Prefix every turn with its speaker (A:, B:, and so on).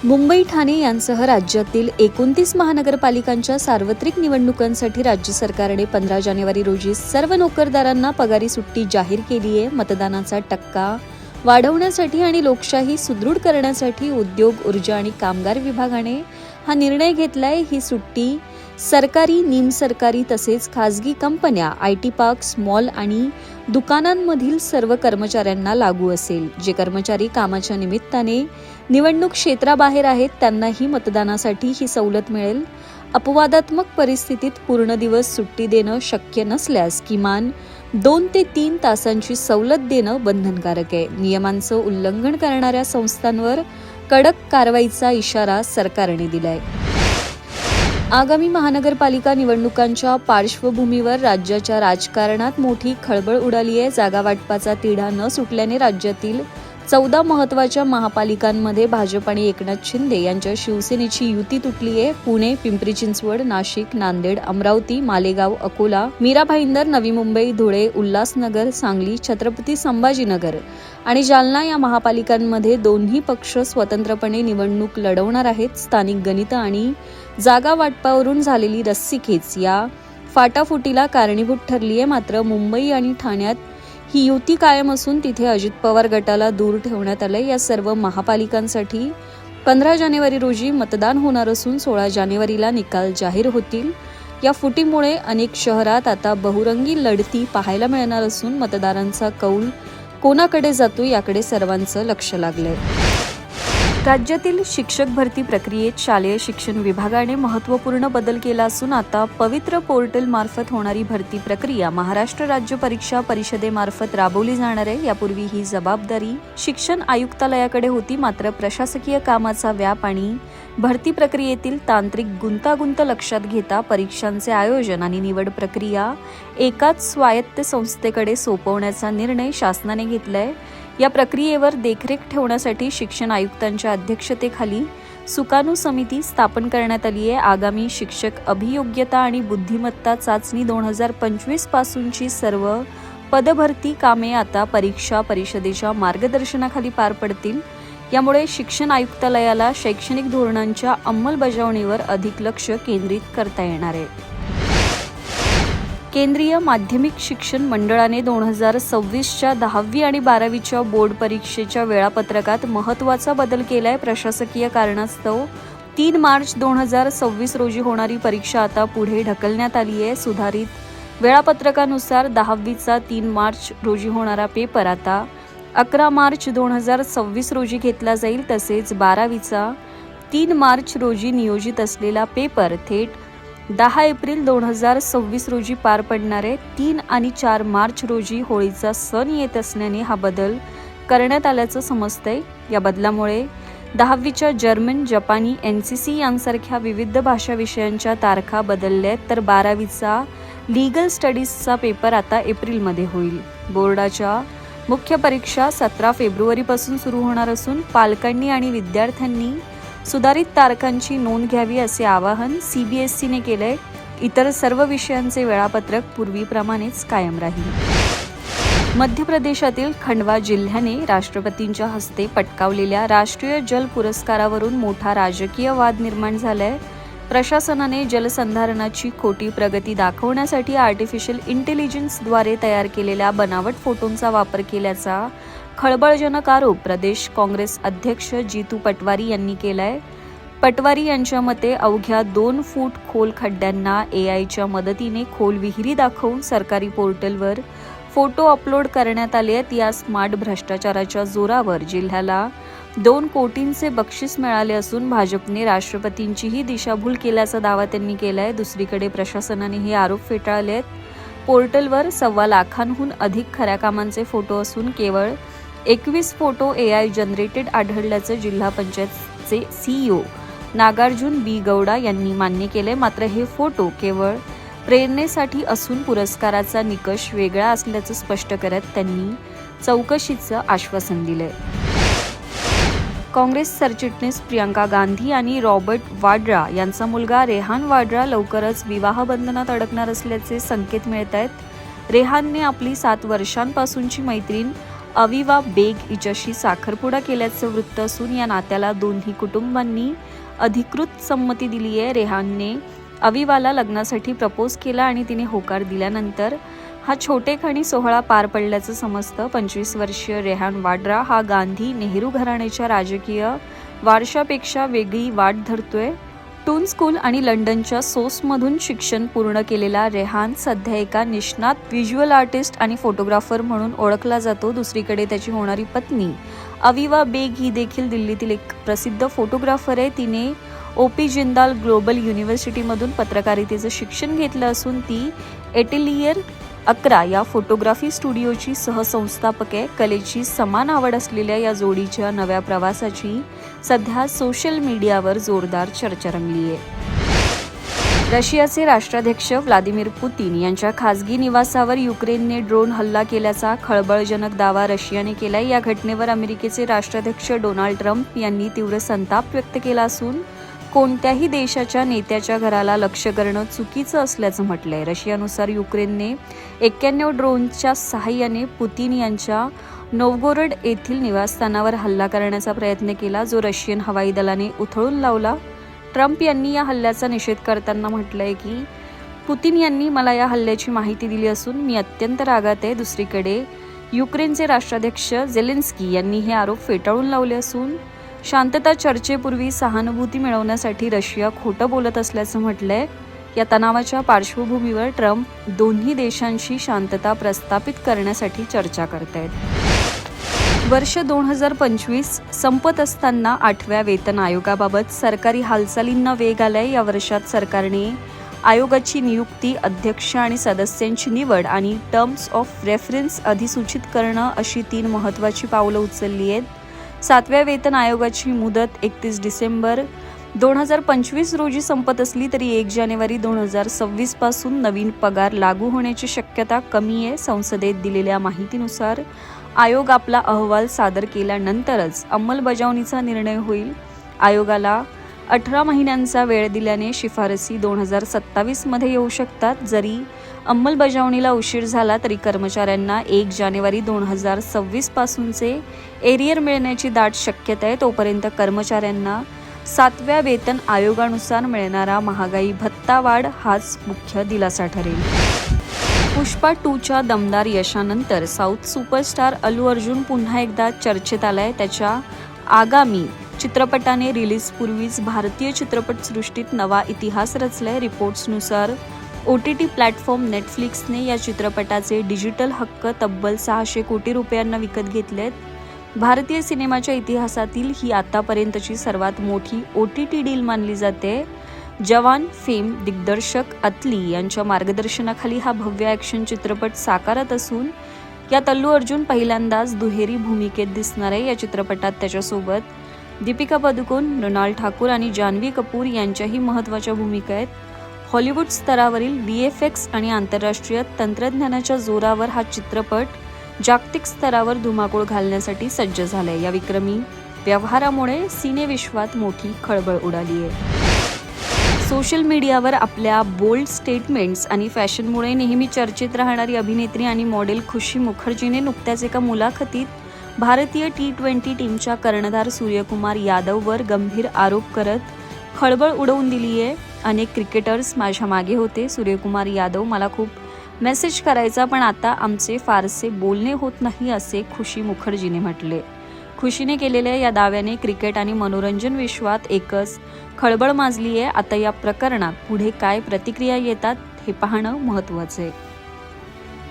A: मुंबई, ठाणे यांसह राज्यातील 29 महानगरपालिकांच्या सार्वत्रिक निवडणुकांसाठी राज्य सरकारने 15 जानेवारी रोजी सर्व नोकरदारांना पगारी सुट्टी जाहीर केली आहे. मतदानाचा टक्का वाढवण्यासाठी आणि लोकशाही सुदृढ करण्यासाठी उद्योग, ऊर्जा आणि कामगार विभागाने हा निर्णय घेतलाय. ही सुट्टी सरकारी, निमसरकारी तसेच खासगी कंपन्या, IT पार्क्स, मॉल आणि दुकानांमधील सर्व कर्मचाऱ्यांना लागू असेल. जे कर्मचारी कामाच्या निमित्ताने निवडणूक क्षेत्राबाहेर आहेत त्यांनाही मतदानासाठी ही सवलत मिळेल. अपवादात्मक परिस्थितीत पूर्ण दिवस सुट्टी देणं शक्य नसल्यास किमान 2 ते 3 तासांची सवलत देणं बंधनकारक आहे. नियमांचं उल्लंघन करणाऱ्या संस्थांवर कडक कारवाईचा इशारा सरकारने दिलाय. आगामी महानगरपालिका निवडणुकांच्या पार्श्वभूमीवर राज्याच्या राजकारणात मोठी खळबळ उडाली आहे. जागा वाटपाचा तिढा न सुटल्याने राज्यातील 14 महत्त्वाच्या महापालिकांमध्ये भाजप आणि एकनाथ शिंदे यांच्या शिवसेनेची युती तुटली आहे. पुणे, पिंपरी चिंचवड, नाशिक, नांदेड, अमरावती, मालेगाव, अकोला, मीरा भाईंदर, नवी मुंबई, धुळे, उल्हासनगर, सांगली, छत्रपती संभाजीनगर आणि जालना या महापालिकांमध्ये दोन्ही पक्ष स्वतंत्रपणे निवडणूक लढवणार आहेत. स्थानिक गणितं आणि जागा वाटपावरून झालेली रस्सीखेच या फाटाफुटीला कारणीभूत ठरली आहे. मात्र मुंबई आणि ठाण्यात ही युती कायम असून तिथे अजित पवार गटाला दूर ठेवण्यात आलंय. या सर्व महापालिकांसाठी 15 जानेवारी रोजी मतदान होणार असून 16 जानेवारीला निकाल जाहीर होतील. या फुटीमुळे अनेक शहरात आता बहुरंगी लढती पाहायला मिळणार असून मतदारांचा कौल कोणाकडे जातो याकडे सर्वांचं लक्ष लागलंय. राज्यातील शिक्षक भरती प्रक्रियेत शालेय शिक्षण विभागाने महत्त्वपूर्ण बदल केला असून आता पवित्र पोर्टल मार्फत होणारी भरती प्रक्रिया महाराष्ट्र राज्य परीक्षा परिषदेमार्फत राबवली जाणार आहे. यापूर्वी ही जबाबदारी शिक्षण आयुक्तालयाकडे होती. मात्र प्रशासकीय कामाचा व्याप आणि भरती प्रक्रियेतील तांत्रिक गुंतागुंत लक्षात घेता परीक्षांचे आयोजन आणि निवड प्रक्रिया एकाच स्वायत्त संस्थेकडे सोपवण्याचा निर्णय शासनाने घेतलाय. या प्रक्रियेवर देखरेख ठेवण्यासाठी शिक्षण आयुक्तांच्या अध्यक्षतेखाली सुकाणू समिती स्थापन करण्यात आली आहे. आगामी शिक्षक अभियोग्यता आणि बुद्धिमत्ता चाचणी 2025 पासूनची सर्व पदभरती कामे आता परीक्षा परिषदेच्या मार्गदर्शनाखाली पार पडतील. यामुळे शिक्षण आयुक्तालयाला शैक्षणिक धोरणांच्या अंमलबजावणीवर अधिक लक्ष केंद्रित करता येणार आहे. केंद्रीय माध्यमिक शिक्षण मंडळाने 2026च्या 10वी आणि 12वीच्या बोर्ड परीक्षेच्या वेळापत्रकात महत्त्वाचा बदल केलाय. प्रशासकीय कारणास्तव 3 मार्च 2026 रोजी होणारी परीक्षा आता पुढे ढकलण्यात आली आहे. सुधारित वेळापत्रकानुसार 10वीचा 3 मार्च रोजी होणारा पेपर आता 11 मार्च 2026 रोजी घेतला जाईल. तसेच 12वीचा 3 मार्च रोजी नियोजित असलेला पेपर थेट 10 एप्रिल 2026 रोजी पार पडणार आहे. 3 आणि 4 मार्च रोजी होळीचा सण येत असल्याने हा बदल करण्यात आल्याचं समजतंय. या बदलामुळे 10वीच्या जर्मन, जपानी, NCC यांसारख्या विविध भाषा विषयांच्या तारखा बदलल्या आहेत. तर 12वीचा लीगल स्टडीजचा पेपर आता एप्रिलमध्ये होईल. बोर्डाच्या मुख्य परीक्षा 17 फेब्रुवारीपासून सुरू होणार असून पालकांनी आणि विद्यार्थ्यांनी सुधारित तारखांची नोंद घ्यावी असे आवाहन CBSEने केलंय. इतर सर्व विषयांचे वेळापत्रक पूर्वीप्रमाणेच कायम राहील. मध्य प्रदेशातील खंडवा जिल्ह्याने राष्ट्रपतींच्या हस्ते पटकावलेल्या राष्ट्रीय जल पुरस्कारावरून मोठा राजकीय वाद निर्माण झालाय. प्रशासनाने जलसंधारणाची खोटी प्रगती दाखवण्यासाठी आर्टिफिशियल इंटेलिजन्सद्वारे तयार केलेल्या बनावट फोटोंचा वापर केल्याचा खळबळजनक आरोप प्रदेश काँग्रेस अध्यक्ष जीतू पटवारी यांनी केलाय. पटवारी यांच्या मते अवघ्या 2 फूट खोल खड्ड्यांना AIच्या मदतीने खोल विहिरी दाखवून सरकारी पोर्टलवर फोटो अपलोड करण्यात आले आहेत. या स्मार्ट भ्रष्टाचाराच्या जोरावर जिल्ह्याला 2 कोटींचे बक्षीस मिळाले असून भाजपने राष्ट्रपतींचीही दिशाभूल केल्याचा दावा त्यांनी केलाय. दुसरीकडे प्रशासनाने हे आरोप फेटाळले आहेत. पोर्टलवर 1.25 लाखांहून अधिक खऱ्या कामांचे फोटो असून केवळ 21 फोटो AI जनरेटेड आढळल्याचं जिल्हा पंचायतचे CEO नागार्जुन B. गौडा यांनी मान्य केले. मात्र हे फोटो केवळ प्रेरणेसाठी असून पुरस्काराचा निकष वेगळा असल्याचं स्पष्ट करत त्यांनी चौकशीचं आश्वासन दिलंय. काँग्रेस सरचिटणीस प्रियंका गांधी आणि रॉबर्ट वाड्रा यांचा मुलगा रेहान वाड्रा लवकरच विवाह बंधनात अडकणार असल्याचे संकेत मिळत आहेत. रेहानने आपली 7 वर्षांपासूनची मैत्रीण अविवा बेग हिच्याशी साखरपुडा केल्याचं वृत्त असून या नात्याला दोन्ही कुटुंबांनी अधिकृत संमती दिली आहे. रेहानने अविवाला लग्नासाठी प्रपोज केला आणि तिने होकार दिल्यानंतर हा छोटेखानी सोहळा पार पडल्याचं समजतं. 25 वर्षीय रेहान वाड्रा हा गांधी नेहरू घराण्याच्या राजकीय वारशापेक्षा वेगळी वाट धरतोय. टून स्कूल आणि लंडनच्या सोसमधून शिक्षण पूर्ण केलेला रेहान सध्या एका निष्णात व्हिज्युअल आर्टिस्ट आणि फोटोग्राफर म्हणून ओळखला जातो. दुसरीकडे त्याची होणारी पत्नी अविवा बेग ही देखील दिल्लीतील एक प्रसिद्ध फोटोग्राफर आहे. तिने OP जिंदाल ग्लोबल युनिव्हर्सिटीमधून पत्रकारितेचं शिक्षण घेतलं असून ती एटेलियर 11 या फोटोग्राफी स्टुडिओची सहसंस्थापक आहे. कलेची समान आवड असलेल्या या जोडीच्या नव्या प्रवासाची सध्या सोशल मीडियावर जोरदार चर्चा रंगली आहे. रशियाचे राष्ट्राध्यक्ष व्लादिमीर पुतीन यांच्या खासगी निवासावर युक्रेनने ड्रोन हल्ला केल्याचा खळबळजनक दावा रशियाने केलाय. या घटनेवर अमेरिकेचे राष्ट्राध्यक्ष डोनाल्ड ट्रम्प यांनी तीव्र संताप व्यक्त केला असून कोणत्याही देशाच्या नेत्याच्या घराला लक्ष्य करणं चुकीचं असल्याचं म्हटलंय. रशियानुसार युक्रेनने 91 ड्रोनच्या सहाय्याने पुतीन यांच्या नोव्गोरोड येथील निवासस्थानावर हल्ला करण्याचा प्रयत्न केला, जो रशियन हवाई दलाने उथळून लावला. ट्रम्प यांनी या हल्ल्याचा निषेध करताना म्हटलंय की पुतीन यांनी मला या हल्ल्याची माहिती दिली असून मी अत्यंत रागात आहे. दुसरीकडे युक्रेनचे राष्ट्राध्यक्ष झेलेन्स्की यांनी हे आरोप फेटाळून लावले असून शांतता चर्चेपूर्वी सहानुभूती मिळवण्यासाठी रशिया खोटं बोलत असल्याचं म्हटलंय. या तणावाच्या पार्श्वभूमीवर ट्रम्प दोन्ही देशांशी शांतता प्रस्थापित करण्यासाठी चर्चा करतायत. वर्ष 2025 संपत असताना 8व्या वेतन आयोगाबाबत सरकारी हालचालींना वेग आलाय. या वर्षात सरकारने आयोगाची नियुक्ती, अध्यक्ष आणि सदस्यांची निवड आणि टर्म्स ऑफ रेफरन्स अधिसूचित करणं अशी 3 महत्त्वाची पावलं उचलली आहेत. 7व्या वेतन आयोगाची मुदत 31 डिसेंबर 2025 रोजी संपत असली तरी 1 जानेवारी 2026 पासून नवीन पगार लागू होण्याची शक्यता कमी आहे. संसदेत दिलेल्या माहितीनुसार आयोग आपला अहवाल सादर केल्यानंतरच अंमलबजावणीचा निर्णय होईल. आयोगाला 18 महिन्यांचा वेळ दिल्याने शिफारसी 2027 मध्ये येऊ शकतात. जरी अंमलबजावणीला उशीर झाला तरी कर्मचाऱ्यांना 1 जानेवारी 2026 पासूनचे एरियर मिळण्याची दाट शक्यता आहे. तोपर्यंत कर्मचाऱ्यांना 7व्या वेतन आयोगानुसार मिळणारा महागाई भत्ता वाढ हाच मुख्य दिलासा ठरेल. पुष्पा 2च्या दमदार यशानंतर साऊथ सुपरस्टार अल्लू अर्जुन पुन्हा एकदा चर्चेत आलाय. त्याच्या आगामी चित्रपटाने रिलीजपूर्वीच भारतीय चित्रपटसृष्टीत नवा इतिहास रचलाय. रिपोर्ट्सनुसार OTT प्लॅटफॉर्म नेटफ्लिक्सने या चित्रपटाचे डिजिटल हक्क तब्बल 600 कोटी रुपयांना विकत घेतलेत. भारतीय सिनेमाच्या इतिहासातील ही आतापर्यंतची सर्वात मोठी OTT डील मानली जाते. जवान फेम दिग्दर्शक अतली यांच्या मार्गदर्शनाखाली हा भव्य ॲक्शन चित्रपट साकारत असून यात अल्लू अर्जुन पहिल्यांदाच दुहेरी भूमिकेत दिसणार आहे. या चित्रपटात त्याच्यासोबत दीपिका पदुकोण, मृणाल ठाकूर आणि जान्हवी कपूर यांच्याही महत्त्वाच्या भूमिका आहेत. हॉलिवूड स्तरावरील VFX आणि आंतरराष्ट्रीय तंत्रज्ञानाच्या जोरावर हा चित्रपट जागतिक स्तरावर धुमाकूळ घालण्यासाठी सज्ज झालाय. या विक्रमी व्यवहारामुळे सिनेविश्वात मोठी खळबळ उडाली आहे. सोशल मीडियावर आपल्या बोल्ड स्टेटमेंट्स आणि फॅशनमुळे नेहमी चर्चेत राहणारी अभिनेत्री आणि मॉडेल खुशी मुखर्जीने नुकत्याच एका मुलाखतीत भारतीय T20 टीमच्या कर्णधार सूर्यकुमार यादववर गंभीर आरोप करत खळबळ उडवून दिली आहे. अनेक क्रिकेटर्स माझ्या मागे होते. सूर्यकुमार यादव मला खूप मेसेज करायचा, पण आता आमचे फारसे बोलणे होत नाही, असे खुशी मुखर्जीने म्हटले. खुशीने केलेल्या या दाव्याने क्रिकेट आणि मनोरंजन विश्वात एकच खळबळ माजली आहे. आता या प्रकरणात पुढे काय प्रतिक्रिया येतात हे पाहणं महत्त्वाचं आहे.